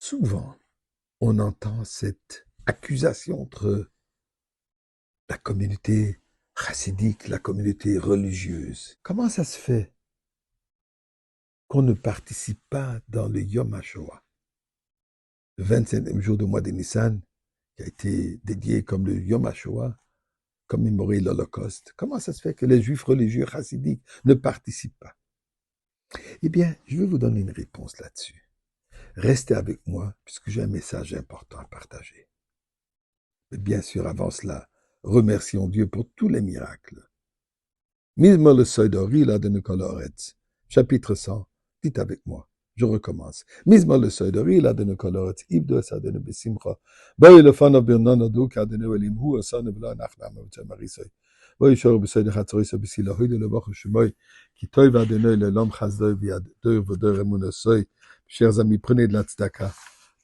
Souvent, on entend cette accusation entre la communauté chassidique, la communauté religieuse. Comment ça se fait qu'on ne participe pas dans le Yom HaShoah, le 27e jour du mois de Nissan, qui a été dédié comme le Yom HaShoah, commémorer l'Holocauste? Comment ça se fait que les juifs religieux chassidiques ne participent pas? Eh bien, je vais vous donner une réponse là-dessus. Restez avec moi, puisque j'ai un message important à partager. Mais bien sûr, avant cela, remercions Dieu pour tous les miracles. Mizmor le Soidori, là de Nikoloretz, chapitre 100, dites avec moi, je recommence. Mizmor le Soidori, là de Nikoloretz, Ibdo Sadene Besimcha, Boy le Fan of Bernanado, Kadene Welimhu, Asane Vla Nachlam, Marisoy. Boy Shor Besede Hatzori Sabisila, Huide le Bach Shemoy, qui toive Adenoy le Lam Chazdoy, Viad, Deux Vodeur Emunosoy. Chers amis, prenez de la tzedaka.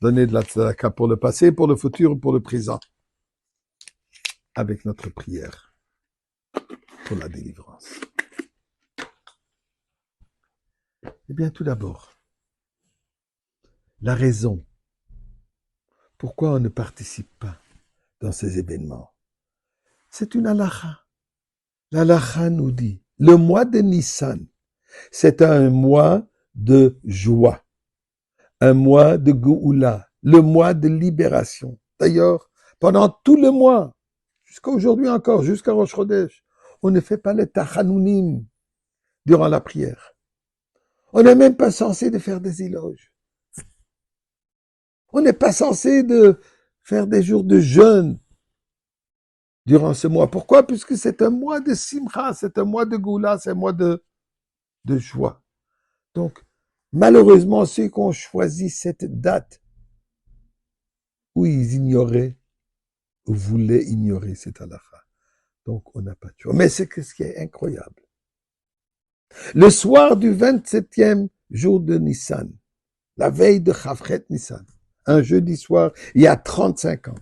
Donnez de la tzedaka pour le passé, pour le futur, pour le présent. Avec notre prière pour la délivrance. Eh bien, tout d'abord, la raison pourquoi on ne participe pas dans ces événements, c'est une halakha. L'halakha nous dit, le mois de Nissan, c'est un mois de joie, un mois de Géoula, le mois de libération. D'ailleurs, pendant tout le mois, jusqu'à aujourd'hui encore, jusqu'à Rosh Chodesh, on ne fait pas le tachanounim durant la prière. On n'est même pas censé de faire des éloges. On n'est pas censé de faire des jours de jeûne durant ce mois. Pourquoi? Puisque c'est un mois de simcha, c'est un mois de goula, c'est un mois de joie. Donc, malheureusement, ceux qui ont choisi cette date où ils ignoraient, ou voulaient ignorer cette halakha. Donc, on n'a pas de choix. Mais c'est ce qui est incroyable. Le soir du 27e jour de Nissan, la veille de Chavchet Nissan, un jeudi soir, il y a 35 ans,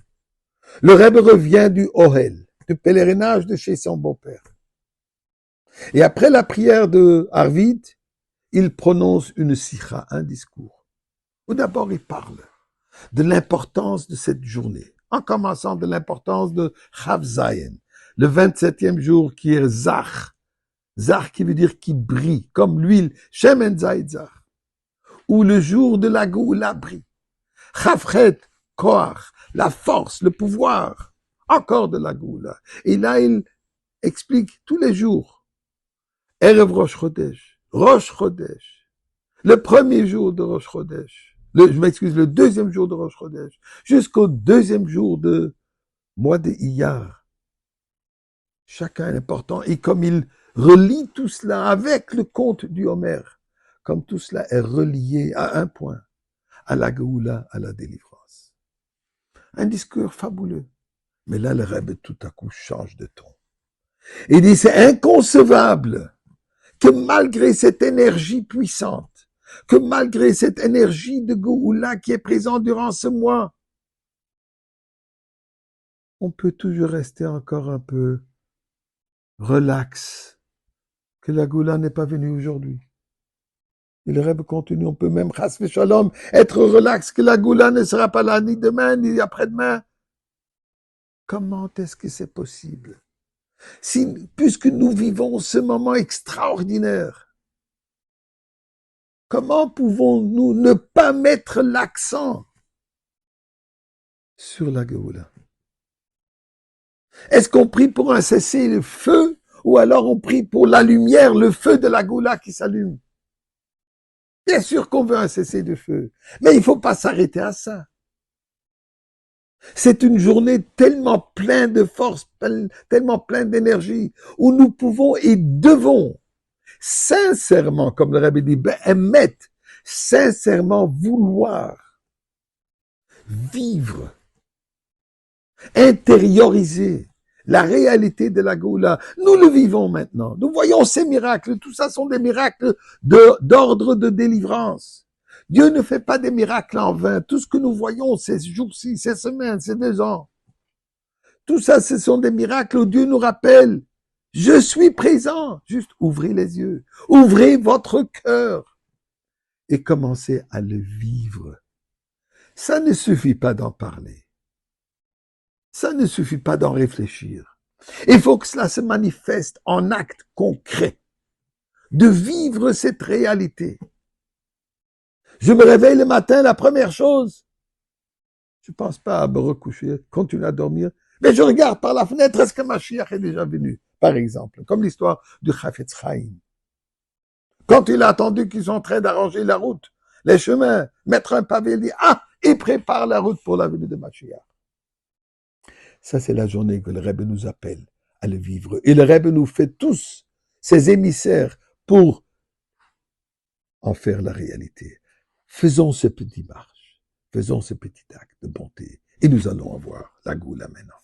le Rebbe revient du Ohel, du pèlerinage de chez son beau-père. Et après la prière de Arvid, il prononce une sikha, un discours, où d'abord il parle de l'importance de cette journée, en commençant de l'importance de Chav Zayin, le 27e jour qui est Zach, Zach qui veut dire qui brille, comme l'huile, Shemen Zayit Zach, où le jour de la Géoula brille. Chavchet, Koach, la force, le pouvoir, encore de la Géoula. Et là, il explique tous les jours. Erev Rosh Chodesh, Rosh Chodesh, le premier jour de Rosh Chodesh, le deuxième jour de Rosh Chodesh, jusqu'au deuxième jour de mois de Iyar. Chacun est important. Et comme il relie tout cela avec le conte du Homer, comme tout cela est relié à un point, à la Géoula, à la délivrance. Un discours fabuleux. Mais là, le Rebbe tout à coup change de ton. Il dit, c'est inconcevable que malgré cette énergie puissante, que malgré cette énergie de Géoula qui est présente durant ce mois, on peut toujours rester encore un peu relax, que la Géoula n'est pas venue aujourd'hui. Et le Rebbe continue, on peut même, chas v'shalom, être relax, que la Géoula ne sera pas là ni demain, ni après-demain. Comment est-ce que c'est possible? Puisque nous vivons ce moment extraordinaire, comment pouvons-nous ne pas mettre l'accent sur la Géoula? Est-ce qu'on prie pour un cessez-le-feu ou alors on prie pour la lumière, le feu de la Géoula qui s'allume? Bien sûr qu'on veut un cessez-le-feu, mais il ne faut pas s'arrêter à ça. C'est une journée tellement pleine de force, tellement pleine d'énergie, où nous pouvons et devons sincèrement, comme le Rebbe dit, émettre, sincèrement vouloir vivre, intérioriser la réalité de la Géoula. Nous le vivons maintenant. Nous voyons ces miracles. Tout ça sont des miracles d'ordre de délivrance. Dieu ne fait pas des miracles en vain. Tout ce que nous voyons ces jours-ci, ces semaines, ces 2 ans, tout ça, ce sont des miracles où Dieu nous rappelle, je suis présent. Juste ouvrez les yeux, ouvrez votre cœur et commencez à le vivre. Ça ne suffit pas d'en parler. Ça ne suffit pas d'en réfléchir. Il faut que cela se manifeste en actes concrets, de vivre cette réalité. Je me réveille le matin, la première chose, je ne pense pas à me recoucher, continuer à dormir, mais je regarde par la fenêtre, est-ce que Mashiach est déjà venu, par exemple, comme l'histoire du Chafetz Chaim. Quand il a attendu qu'ils sont en train d'arranger la route, les chemins, mettre un pavé, il dit, ah, il prépare la route pour la venue de Mashiach. Ça, c'est la journée que le Rebbe nous appelle à le vivre. Et le Rebbe nous fait tous ses émissaires pour en faire la réalité. Faisons ce petit marche, faisons ce petit acte de bonté, et nous allons avoir la goula maintenant.